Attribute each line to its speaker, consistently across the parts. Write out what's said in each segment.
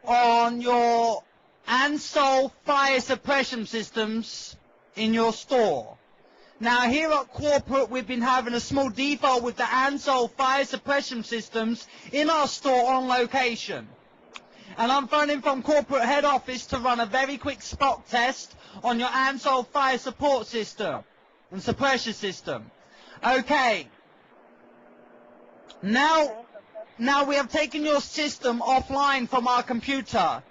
Speaker 1: on your Ansol fire suppression systems in your store. Now here at corporate we've been having a small default with the Ansol fire suppression systems in our store on location. And I'm phoning from corporate head office to run a very quick spot test on your Ansol fire support system and suppression system. Okay. Now we have taken your system offline from our computer.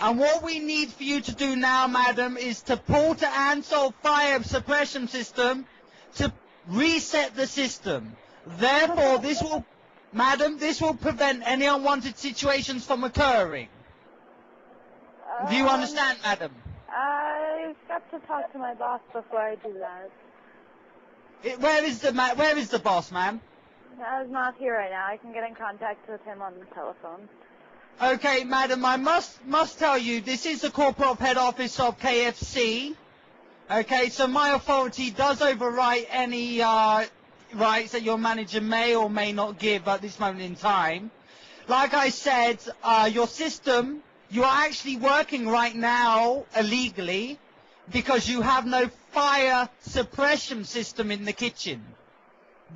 Speaker 1: And what we need for you to do now, madam, is to pull to Ansol fire suppression system to reset the system. Therefore, this will prevent any unwanted situations from occurring. Do you understand, madam?
Speaker 2: I've got to talk to my boss before I do that.
Speaker 1: Where is the boss, ma'am?
Speaker 2: He's not here right now. I can get in contact with him on the telephone.
Speaker 1: Okay, madam, I must tell you, this is the corporate head office of KFC. Okay, so my authority does override any rights that your manager may or may not give at this moment in time. Like I said, your system, you are actually working right now illegally because you have no fire suppression system in the kitchen.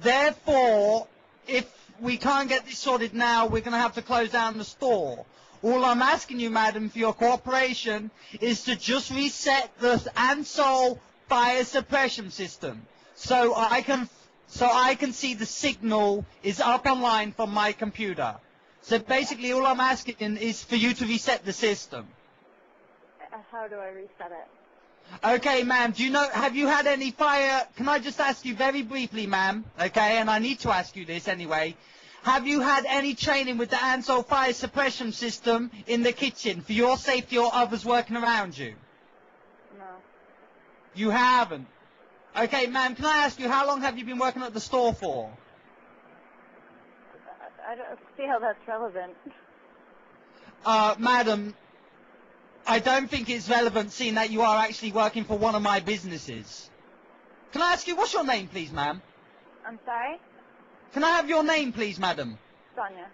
Speaker 1: Therefore, if we can't get this sorted now, we're going to have to close down the store. All I'm asking you, madam, for your cooperation is to just reset the Ansol fire suppression system so I can see the signal is up online from my computer. So basically all I'm asking is for you to reset the system.
Speaker 2: How do I reset it?
Speaker 1: Okay, ma'am, have you had any fire, can I just ask you very briefly, ma'am, okay, and I need to ask you this anyway, have you had any training with the Ansol fire suppression system in the kitchen for your safety or others working around you?
Speaker 2: No.
Speaker 1: You haven't? Okay, ma'am, can I ask you, how long have you been working at the store for?
Speaker 2: I don't see how that's relevant.
Speaker 1: Madam, I don't think it's relevant seeing that you are actually working for one of my businesses. Can I ask you, what's your name, please, ma'am?
Speaker 2: I'm sorry?
Speaker 1: Can I have your name, please, madam?
Speaker 2: Sonia.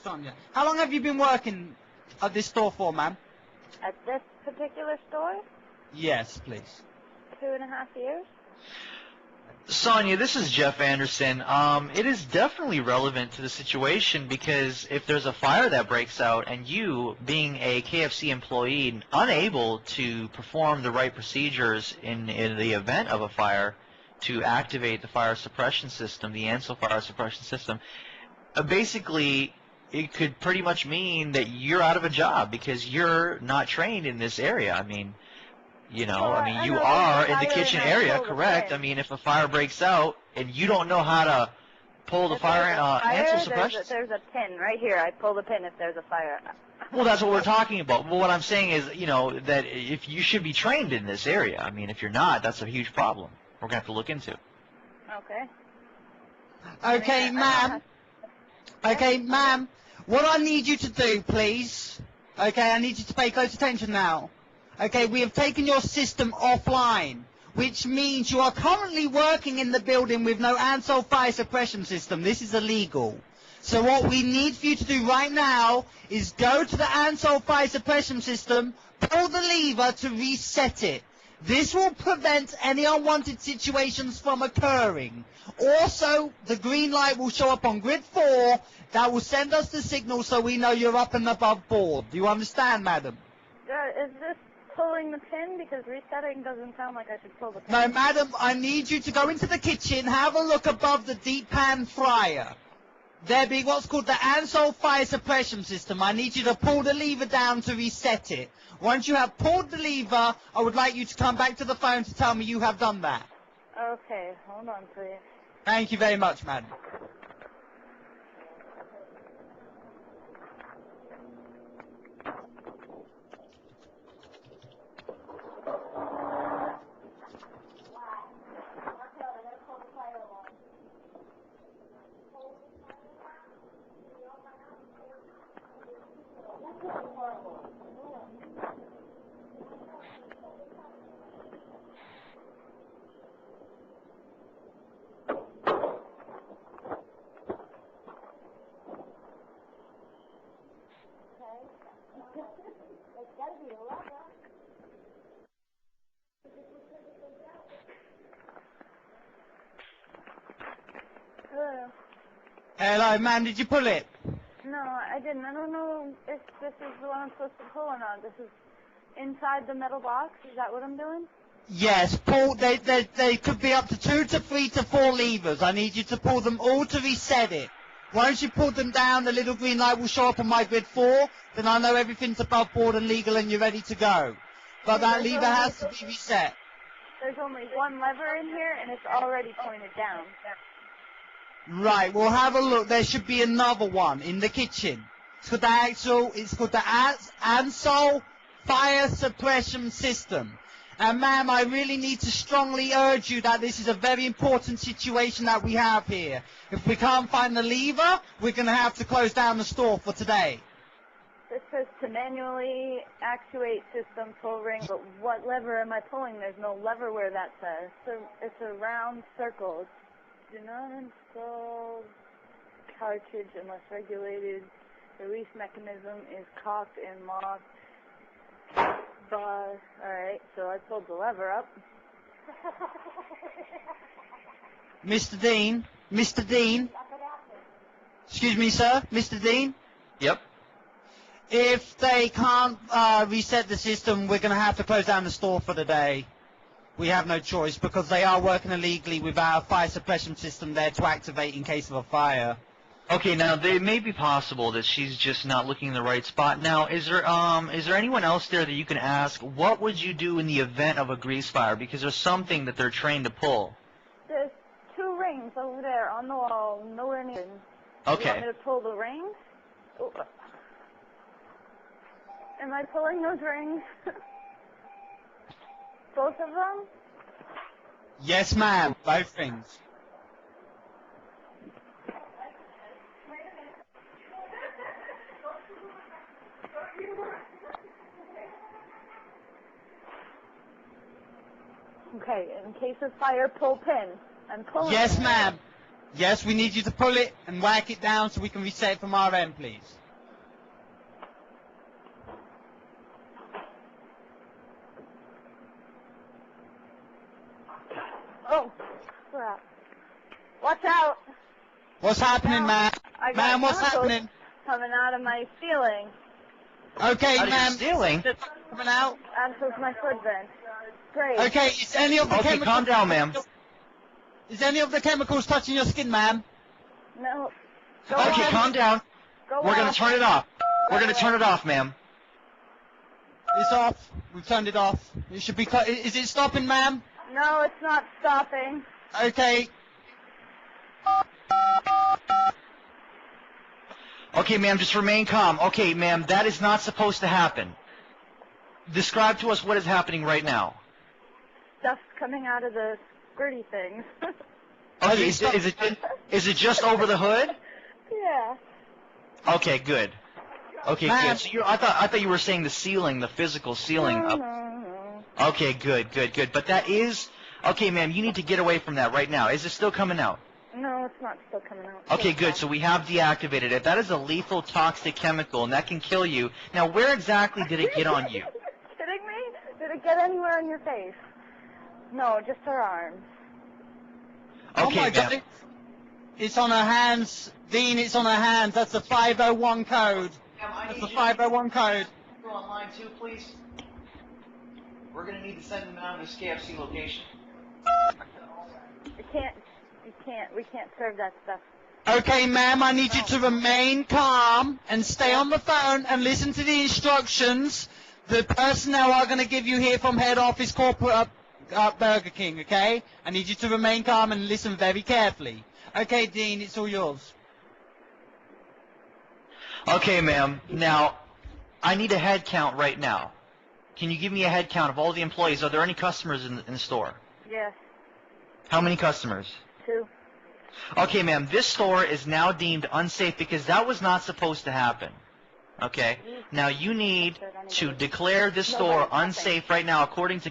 Speaker 1: Sonia. How long have you been working at this store for, ma'am?
Speaker 2: At this particular store?
Speaker 1: Yes, please.
Speaker 2: 2.5 years.
Speaker 3: Sonia, this is Jeff Anderson. It is definitely relevant to the situation because if there's a fire that breaks out and you, being a KFC employee, unable to perform the right procedures in the event of a fire to activate the fire suppression system, the Ansel fire suppression system, basically it could pretty much mean that you're out of a job because you're not trained in this area. I mean, you are in the kitchen area, correct? I mean, if a fire breaks out and you don't know how to pull the fire Ansel suppression,
Speaker 2: there's a pin right here. I pull the pin if there's a fire.
Speaker 3: Well, that's what we're talking about. Well, what I'm saying is, that if you should be trained in this area. I mean, if you're not, that's a huge problem. We're gonna have to look into.
Speaker 2: Okay.
Speaker 1: Okay, ma'am. Okay, ma'am. What I need you to do, please. Okay, I need you to pay close attention now. Okay, we have taken your system offline, which means you are currently working in the building with no Ansol fire suppression system. This is illegal. So what we need for you to do right now is go to the Ansol fire suppression system, pull the lever to reset it. This will prevent any unwanted situations from occurring. Also, the green light will show up on grid 4. That will send us the signal so we know you're up and above board. Do you understand, madam?
Speaker 2: Is this pulling the pin? Because resetting doesn't sound like I should pull the pin.
Speaker 1: No, madam, I need you to go into the kitchen, have a look above the deep pan fryer. There be what's called the Ansol fire suppression system. I need you to pull the lever down to reset it. Once you have pulled the lever, I would like you to come back to the phone to tell me you have done that.
Speaker 2: Okay, hold on, please.
Speaker 1: Thank you very much, madam.
Speaker 2: Okay. Hello.
Speaker 1: Hello, ma'am, did you pull it?
Speaker 2: No, I didn't. I don't know if this is the one I'm supposed to pull or not. This is inside the metal box. Is that what I'm doing?
Speaker 1: Yes, pull. They could be up to 2 to 3 to 4 levers. I need you to pull them all to reset it. Once you pull them down, the little green light will show up on my grid 4. Then I know everything's above board and legal and you're ready to go. But that lever has to be reset.
Speaker 2: There's only one lever in here and it's already pointed down.
Speaker 1: Right, we'll have a look. There should be another one in the kitchen. It's called the Ansol Fire Suppression System. And ma'am, I really need to strongly urge you that this is a very important situation that we have here. If we can't find the lever, we're going to have to close down the store for today.
Speaker 2: This says to manually actuate system full ring, but what lever am I pulling? There's no lever where that says. So it's a round circle. Do not install cartridge unless regulated. Release mechanism is cocked and locked. Alright, so I pulled the lever up.
Speaker 1: Mr. Dean? Excuse me, sir? Mr. Dean?
Speaker 3: Yep.
Speaker 1: If they can't reset the system, we're going to have to close down the store for the day. We have no choice because they are working illegally without a fire suppression system there to activate in case of a fire.
Speaker 3: Okay, now it may be possible that she's just not looking in the right spot. Now, is there anyone else there that you can ask? What would you do in the event of a grease fire? Because there's something that they're trained to pull.
Speaker 2: There's 2 rings over there on the wall, nowhere near.
Speaker 3: Okay.
Speaker 2: You want me to pull the rings? Oh. Am I pulling those rings? Both of them?
Speaker 1: Yes, ma'am. Both things.
Speaker 2: Okay, in case of fire, pull pin. I'm pulling
Speaker 1: Yes,
Speaker 2: it.
Speaker 1: ma'am. Yes, we need you to pull it and whack it down so we can reset it from our end, please.
Speaker 2: Oh, crap. Watch out.
Speaker 1: What's happening, ma'am?
Speaker 2: I got
Speaker 1: Ma'am, what's
Speaker 2: chemicals
Speaker 1: happening?
Speaker 2: coming out of my ceiling.
Speaker 1: Okay,
Speaker 3: Out of your
Speaker 1: ma'am.
Speaker 3: ceiling?
Speaker 1: Coming out.
Speaker 2: Out of my foot vent. Great.
Speaker 1: Okay, is any of the
Speaker 3: Okay,
Speaker 1: chemicals...
Speaker 3: calm down, ma'am.
Speaker 1: Is any of the chemicals touching your skin, ma'am?
Speaker 2: No. Go
Speaker 3: Okay,
Speaker 2: on.
Speaker 3: calm down.
Speaker 2: Go
Speaker 3: We're going
Speaker 2: on.
Speaker 3: to turn it off. We're going to turn it off, ma'am.
Speaker 1: It's off. We've turned it off. It should be... Is it stopping, ma'am?
Speaker 2: No, it's not stopping.
Speaker 1: Okay.
Speaker 3: Okay, ma'am, just remain calm. Okay, ma'am, that is not supposed to happen. Describe to us what is happening right now.
Speaker 2: Stuff's coming out of the squirty things.
Speaker 3: Okay, is it just over the hood?
Speaker 2: Yeah.
Speaker 3: Okay, good. Okay,
Speaker 1: Ma'am.
Speaker 3: good. So I thought you were saying the ceiling, the physical ceiling.
Speaker 2: No.
Speaker 3: Okay, good. But that is... Okay, ma'am, you need to get away from that right now. Is it still coming out?
Speaker 2: No, it's not still coming out.
Speaker 3: Okay, good. So we have deactivated it. That is a lethal toxic chemical, and that can kill you. Now, where exactly did it get on you?
Speaker 2: Kidding me? Did it get anywhere on your face? No, just her arms.
Speaker 1: Oh
Speaker 3: Okay,
Speaker 1: my
Speaker 3: ma'am.
Speaker 1: God. It's on her hands. Dean, it's on her hands. That's a 501 code. That's a 501 code.
Speaker 3: Go online too, please. We're going to need to send them out to this KFC location.
Speaker 2: We can't serve that stuff.
Speaker 1: Okay, ma'am, I need you to remain calm and stay on the phone and listen to the instructions the personnel are going to give you here from head office corporate Burger King, okay? I need you to remain calm and listen very carefully. Okay, Dean, it's all yours.
Speaker 3: Okay, ma'am. Now, I need a head count right now. Can you give me a head count of all the employees? Are there any customers in the store?
Speaker 2: Yes.
Speaker 3: How many customers?
Speaker 2: 2.
Speaker 3: Okay, ma'am, this store is now deemed unsafe because that was not supposed to happen. Okay? Now, you need to declare this store unsafe right now according to